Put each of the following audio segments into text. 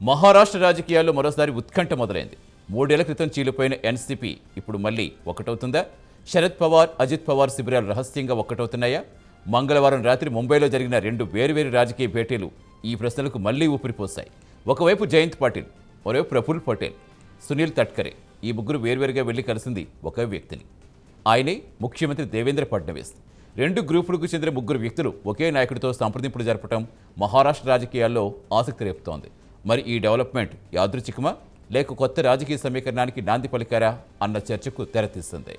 మహారాష్ట్ర రాజకీయాల్లో మరోసారి ఉత్కంఠ మొదలైంది. 3 ఏళ్ల క్రితం చీలిపోయిన ఎన్సీపీ ఇప్పుడు మళ్లీ ఒక్కటవుతుందా? శరద్ పవార్, అజిత్ పవార్ శిబిరాలు రహస్యంగా ఒక్కటవుతున్నాయా? మంగళవారం రాత్రి ముంబైలో జరిగిన 2 వేరువేరు రాజకీయ భేటీలు ఈ ప్రశ్నలకు మళ్లీ ఊపిరిపోశాయి. ఒకవైపు జయంత్ పాటిల్, మరోవైపు ప్రఫుల్ పటేల్, సునీల్ తట్కరే ఈ ముగ్గురు వేర్వేరుగా వెళ్లి కలిసింది ఒకే వ్యక్తిని. ఆయనే ముఖ్యమంత్రి దేవేంద్ర ఫడ్నవీస్. 2 గ్రూపులకు చెందిన ముగ్గురు వ్యక్తులు ఒకే నాయకుడితో సంప్రదింపులు జరపడం మహారాష్ట్ర రాజకీయాల్లో ఆసక్తి రేపుతోంది. మరి ఈ డెవలప్మెంట్ యాదృచ్ఛికమా లేక కొత్త రాజకీయ సమీకరణానికి నాంది పలికారా అన్న చర్చకు తెరతీస్తుంది.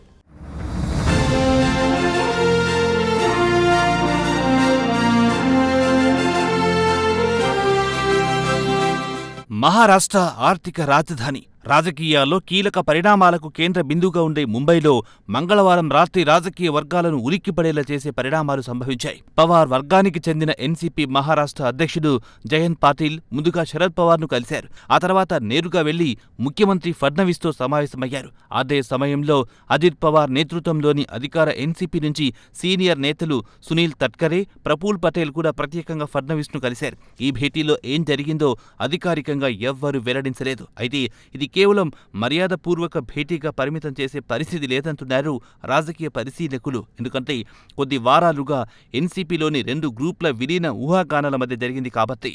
మహారాష్ట్ర ఆర్థిక రాజధాని, రాజకీయాల్లో కీలక పరిణామాలకు కేంద్ర బిందువుగా ఉండే ముంబైలో మంగళవారం రాత్రి రాజకీయ వర్గాలను ఉలిక్కిపడేలా చేసే పరిణామాలు సంభవించాయి. పవార్ వర్గానికి చెందిన ఎన్సీపీ మహారాష్ట్ర అధ్యక్షుడు జయంత్ పాటిల్ ముందుగా శరద్ పవార్ను కలిశారు. ఆ తర్వాత నేరుగా వెళ్లి ముఖ్యమంత్రి ఫడ్నవీస్తో సమావేశమయ్యారు. అదే సమయంలో అజిత్ పవార్ నేతృత్వంలోని అధికార ఎన్సీపీ నుంచి సీనియర్ నేతలు సునీల్ తట్కరే, ప్రఫుల్ పటేల్ కూడా ప్రత్యేకంగా ఫడ్నవీస్ను కలిశారు. ఈ భేటీలో ఏం జరిగిందో అధికారికంగా ఎవ్వరూ వెల్లడించలేదు. అయితే ఇది కేవలం మర్యాదపూర్వక భేటీగా పరిమితం చేసే పరిస్థితి లేదంటున్నారు రాజకీయ పరిశీలకులు. ఎందుకంటే కొద్ది వారాలుగా ఎన్సీపీలోని 2 గ్రూపుల విలీన ఊహాగానాల మధ్య జరిగింది కాబట్టి.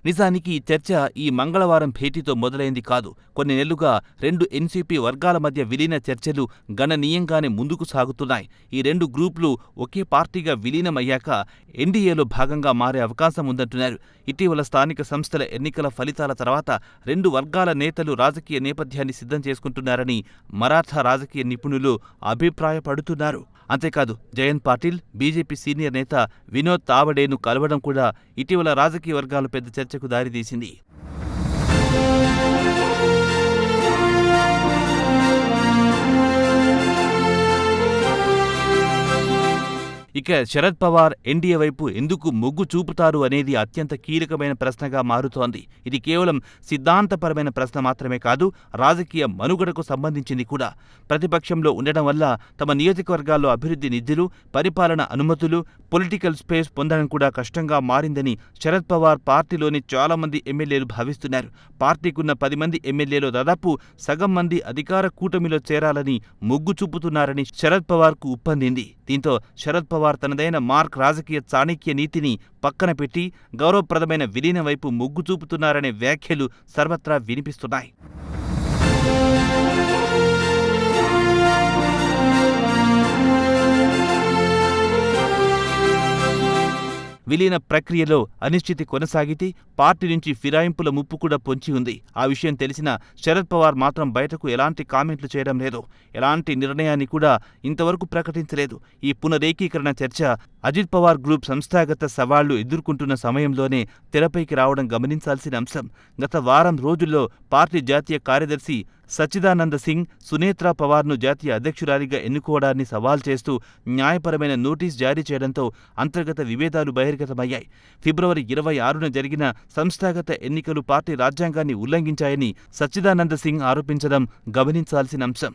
నిజానికి ఈ చర్చ ఈ మంగళవారం భేటీతో మొదలైంది కాదు. కొన్ని నెలలుగా 2 ఎన్సీపీ వర్గాల మధ్య విలీన చర్చలు గణనీయంగానే ముందుకు సాగుతున్నాయి. ఈ 2 గ్రూపులు ఒకే పార్టీగా విలీనమయ్యాక ఎన్డీఏలో భాగంగా మారే అవకాశం ఉందంటున్నారు. ఇటీవల స్థానిక సంస్థల ఎన్నికల ఫలితాల తర్వాత 2 వర్గాల నేతలు రాజకీయ నేపథ్యాన్ని సిద్ధం చేసుకుంటున్నారని మరాఠా రాజకీయ నిపుణులు అభిప్రాయపడుతున్నారు. అంతేకాదు, జయంత్ పాటిల్, బీజేపీ సీనియర్ నేత వినోద్ తావడేను కలవడం కూడా ఇటీవల రాజకీయ వర్గాలు పెద్ద చర్చకు దారితీసింది. ఇక శరద్ పవార్ ఎన్డీఏ వైపు ఎందుకు మొగ్గు చూపుతారు అనేది అత్యంత కీలకమైన ప్రశ్నగా మారుతోంది. ఇది కేవలం సిద్ధాంతపరమైన ప్రశ్న మాత్రమే కాదు, రాజకీయ మనుగడకు సంబంధించింది కూడా. ప్రతిపక్షంలో ఉండడం వల్ల తమ నియోజకవర్గాల్లో అభివృద్ధి నిధులు, పరిపాలన అనుమతులు, పొలిటికల్ స్పేస్ పొందడం కూడా కష్టంగా మారిందని శరద్ పవార్ పార్టీలోని చాలా మంది ఎమ్మెల్యేలు భావిస్తున్నారు. పార్టీకున్న 10 మంది ఎమ్మెల్యేలు దాదాపు సగం మంది అధికార కూటమిలో చేరాలని మొగ్గు చూపుతున్నారని శరద్ పవార్కు ఉప్పందింది. దీంతో శరద్ పవార్ తనదైన మార్క్ రాజకీయ చాణక్య నీతిని పక్కన పెట్టి గౌరవప్రదమైన విలీనం వైపు మొగ్గు చూపుతున్నారనే వ్యాఖ్యలు సర్వత్రా వినిపిస్తున్నాయి. విలీన ప్రక్రియలో అనిశ్చితి కొనసాగితే పార్టీ నుంచి ఫిరాయింపుల ముప్పు కూడా పొంచి ఉంది. ఆ విషయం తెలిసిన శరద్ పవార్ మాత్రం బయటకు ఎలాంటి కామెంట్లు చేయడం లేదు. ఎలాంటి నిర్ణయాన్ని కూడా ఇంతవరకు ప్రకటించలేదు. ఈ పునరేకీకరణ చర్చ అజిత్ పవార్ గ్రూప్ సంస్థాగత సవాళ్లు ఎదుర్కొంటున్న సమయంలోనే తెరపైకి రావడం గమనించాల్సిన అంశం. గత వారం రోజుల్లో పార్టీ జాతీయ కార్యదర్శి సచ్చిదానంద సింగ్ సునేత్రా పవార్ను జాతీయ అధ్యక్షురాలిగా ఎన్నుకోవడాన్ని సవాల్ చేస్తూ న్యాయపరమైన నోటీస్ జారీ చేయడంతో అంతర్గత విభేదాలు బహిర్గతమయ్యాయి. ఫిబ్రవరి 26న జరిగిన సంస్థాగత ఎన్నికలు పార్టీ రాజ్యాంగాన్ని ఉల్లంఘించాయని సచ్చిదానంద సింగ్ ఆరోపించడం గమనించాల్సిన అంశం.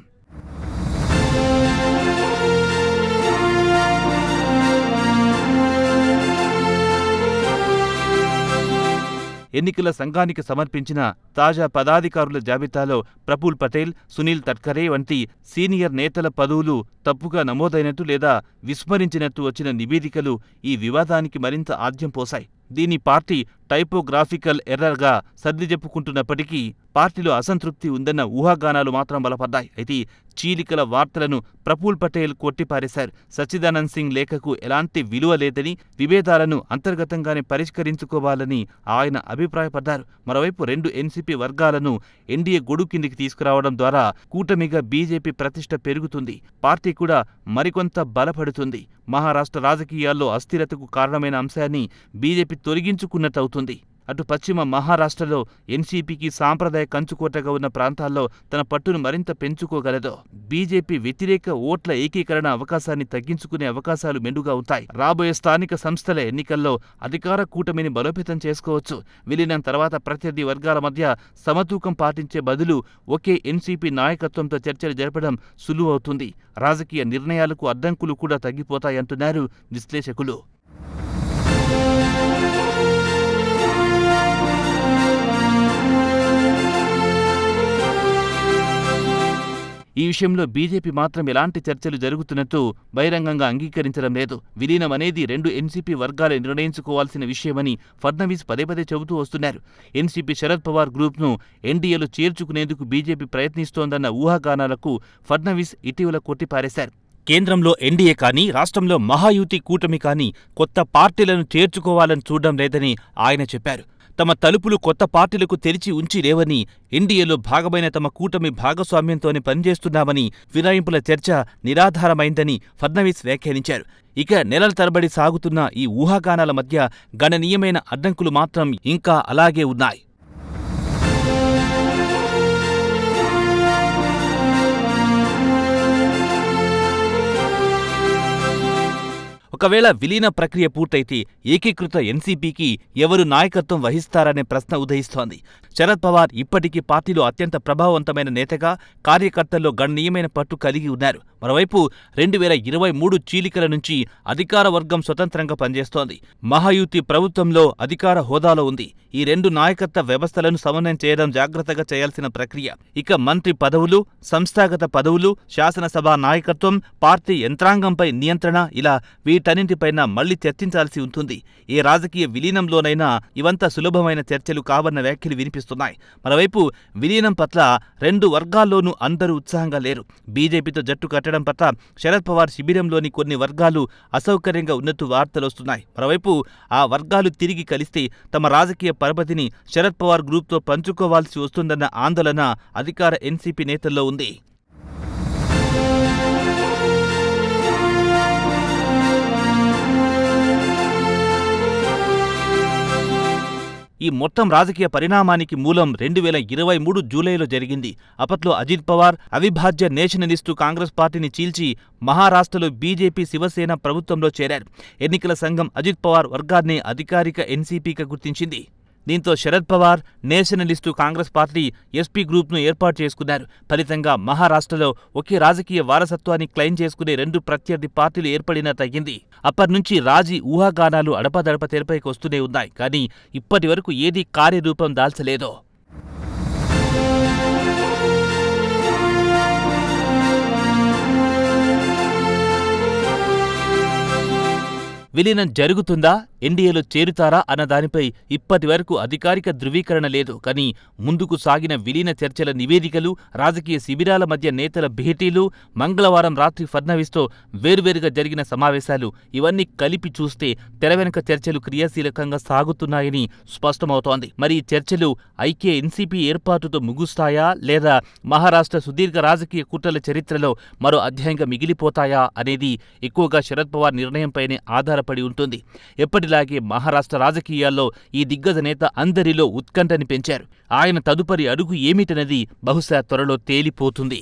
ఎన్నికల సంఘానికి సమర్పించిన తాజా పదాధికారుల జాబితాలో ప్రఫుల్ పటేల్, సునీల్ తట్కరే వంటి సీనియర్ నేతల పదవులు తప్పుగా నమోదైనట్టు లేదా విస్మరించినట్టు వచ్చిన నివేదికలు ఈ వివాదానికి మరింత ఆజ్యం పోశాయి. దీని పార్టీ టైపోగ్రాఫికల్ ఎర్రర్గా సర్ది చెప్పుకుంటున్నప్పటికీ పార్టీలో అసంతృప్తి ఉందన్న ఊహాగానాలు మాత్రం బలపడ్డాయి. అయితే చీలికల వార్తలను ప్రఫుల్ పటేల్ కొట్టిపారేశారు. సచ్చిదానంద్ సింగ్ లేఖకు ఎలాంటి విలువ లేదని, విభేదాలను అంతర్గతంగానే పరిష్కరించుకోవాలని ఆయన అభిప్రాయపడ్డారు. మరోవైపు 2 ఎన్సీపీ వర్గాలను ఎన్డీఏ గొడుగు కిందికి తీసుకురావడం ద్వారా కూటమిగా బీజేపీ ప్రతిష్ట పెరుగుతుంది. పార్టీ కూడా మరికొంత బలపడుతుంది. మహారాష్ట్ర రాజకీయాల్లో అస్థిరతకు కారణమైన అంశాన్ని బీజేపీ తొలగించుకున్నట్టవుతుంది. అటు పశ్చిమ మహారాష్ట్రలో ఎన్సీపీకి సాంప్రదాయ కంచుకోటగా ఉన్న ప్రాంతాల్లో తన పట్టును మరింత పెంచుకోగలదో, బీజేపీ వ్యతిరేక ఓట్ల ఏకీకరణ అవకాశాన్ని తగ్గించుకునే అవకాశాలు మెండుగా ఉంటాయి. రాబోయే స్థానిక సంస్థల ఎన్నికల్లో అధికార కూటమిని బలోపేతం చేసుకోవచ్చు. విలీనం తర్వాత ప్రత్యర్థి వర్గాల మధ్య సమతూకం పాటించే బదులు ఒకే ఎన్సీపీ నాయకత్వంతో చర్చలు జరపడం సులువవుతుంది. రాజకీయ నిర్ణయాలకు అడ్డంకులు కూడా తగ్గిపోతాయంటున్నారు విశ్లేషకులు. ఈ విషయంలో బీజేపీ మాత్రం ఎలాంటి చర్చలు జరుగుతున్నట్టు బహిరంగంగా అంగీకరించడం లేదు. విలీనం అనేది రెండు ఎన్సీపీ వర్గాలే నిర్ణయించుకోవాల్సిన విషయమని ఫడ్నవీస్ పదే పదే చెబుతూ వస్తున్నారు. ఎన్సీపీ శరద్ పవార్ గ్రూప్ను ఎన్డీఏలో చేర్చుకునేందుకు బీజేపీ ప్రయత్నిస్తోందన్న ఊహాగానాలకు ఫడ్నవీస్ ఇటీవల కొట్టిపారేశారు. కేంద్రంలో ఎన్డీఏ కానీ, రాష్ట్రంలో మహాయుతి కూటమి కానీ కొత్త పార్టీలను చేర్చుకోవాలని చూడడం లేదని ఆయన చెప్పారు. తమ తలుపులు కొత్త పార్టీలకు తెరిచి ఉంచి లేవని, ఎన్డీఏలో భాగమైన తమ కూటమి భాగస్వామ్యంతోనే పనిచేస్తున్నామని, ఫిరాయింపుల చర్చ నిరాధారమైందని ఫడ్నవీస్ వ్యాఖ్యానించారు. ఇక నెలల తరబడి సాగుతున్న ఈ ఊహాగానాల మధ్య గణనీయమైన అడ్డంకులు మాత్రం ఇంకా అలాగే ఉన్నాయి. ఒకవేళ విలీన ప్రక్రియ పూర్తయితే ఏకీకృత ఎన్సీపీకి ఎవరు నాయకత్వం వహిస్తారనే ప్రశ్న ఉదయిస్తోంది. శరద్ పవార్ ఇప్పటికీ పార్టీలో అత్యంత ప్రభావవంతమైన నేతగా, కార్యకర్తల్లో గణనీయమైన పట్టు కలిగి ఉన్నారు. మరోవైపు 2023 చీలికల నుంచి అధికార వర్గం స్వతంత్రంగా పనిచేస్తోంది. మహాయుతి ప్రభుత్వంలో అధికార హోదాలో ఉంది. ఈ రెండు నాయకత్వ వ్యవస్థలను సమన్వయం చేయడం జాగ్రత్తగా చేయాల్సిన ప్రక్రియ. ఇక మంత్రి పదవులు, సంస్థాగత పదవులు, శాసనసభ నాయకత్వం, పార్టీ యంత్రాంగంపై నియంత్రణ, ఇలా వీటన్నింటిపైన మళ్లీ చర్చించాల్సి ఉంటుంది. ఏ రాజకీయ విలీనంలోనైనా ఇవంతా సులభమైన చర్చలు కావన్న వ్యాఖ్యలు వినిపిస్తున్నాయి. మరోవైపు విలీనం పట్ల రెండు వర్గాల్లోనూ అందరూ ఉత్సాహంగా లేరు. బీజేపీతో జట్టు కట్టడం పట్ల శరద్ పవార్ శిబిరంలోని కొన్ని వర్గాలు అసౌకర్యంగా ఉన్నట్టు వార్తలొస్తున్నాయి. మరోవైపు ఆ వర్గాలు తిరిగి కలిస్తే తమ రాజకీయ పరపతిని శరద్ పవార్ గ్రూప్తో పంచుకోవాల్సి వస్తుందన్న ఆందోళన అధికార ఎన్సీపీ నేతల్లో ఉంది. ఈ మొత్తం రాజకీయ పరిణామానికి మూలం 2023 జూలైలో జరిగింది. అప్పట్లో అజిత్ పవార్ అవిభాజ్య నేషనలిస్టు కాంగ్రెస్ పార్టీని చీల్చి మహారాష్ట్రలో బీజేపీ శివసేన ప్రభుత్వంలో చేరారు. ఎన్నికల సంఘం అజిత్ పవార్ వర్గాన్ని అధికారిక ఎన్సీపీగా గుర్తించింది. దీంతో Sharad Pawar nationalist Congress party SP గ్రూప్ను ఏర్పాటు చేసుకున్నారు. ఫలితంగా మహారాష్ట్రలో ఒకే రాజకీయ వారసత్వాన్ని క్లెయిమ్ చేసుకునే రెండు ప్రత్యర్థి పార్టీలు ఏర్పడినట్టయింది. అప్పటినుంచి రాజీ ఊహాగానాలు అడపదడప తెరపైకి వస్తూనే ఉన్నాయి. కానీ ఇప్పటి వరకు ఏదీ కార్యరూపం దాల్చలేదో. విలీనం జరుగుతుందా, ఎన్డీఏలో చేరుతారా అన్న దానిపై ఇప్పటి వరకు అధికారిక ధృవీకరణ లేదు. కానీ ముందుకు సాగిన విలీన చర్చల నివేదికలు, రాజకీయ శిబిరాల మధ్య నేతల భేటీలు, మంగళవారం రాత్రి ఫడ్నవీస్తో వేర్వేరుగా జరిగిన సమావేశాలు, ఇవన్నీ కలిపి చూస్తే తెర వెనుక చర్చలు క్రియాశీలకంగా సాగుతున్నాయని స్పష్టమవుతోంది. మరి ఈ చర్చలు ఐక్య ఎన్సీపీ ఏర్పాటుతో ముగుస్తాయా, లేదా మహారాష్ట్ర సుదీర్ఘ రాజకీయ కుట్రల చరిత్రలో మరో అధ్యాయంగా మిగిలిపోతాయా అనేది ఎక్కువగా శరద్ పవార్ నిర్ణయంపైనే ఆధారపడి ఉంటుంది. ఎప్పటిలాగే మహారాష్ట్ర రాజకీయాల్లో ఈ దిగ్గజ నేత అందరిలో ఉత్కంఠని పెంచారు. ఆయన తదుపరి అడుగు ఏమిటన్నది బహుశా త్వరలో తేలిపోతుంది.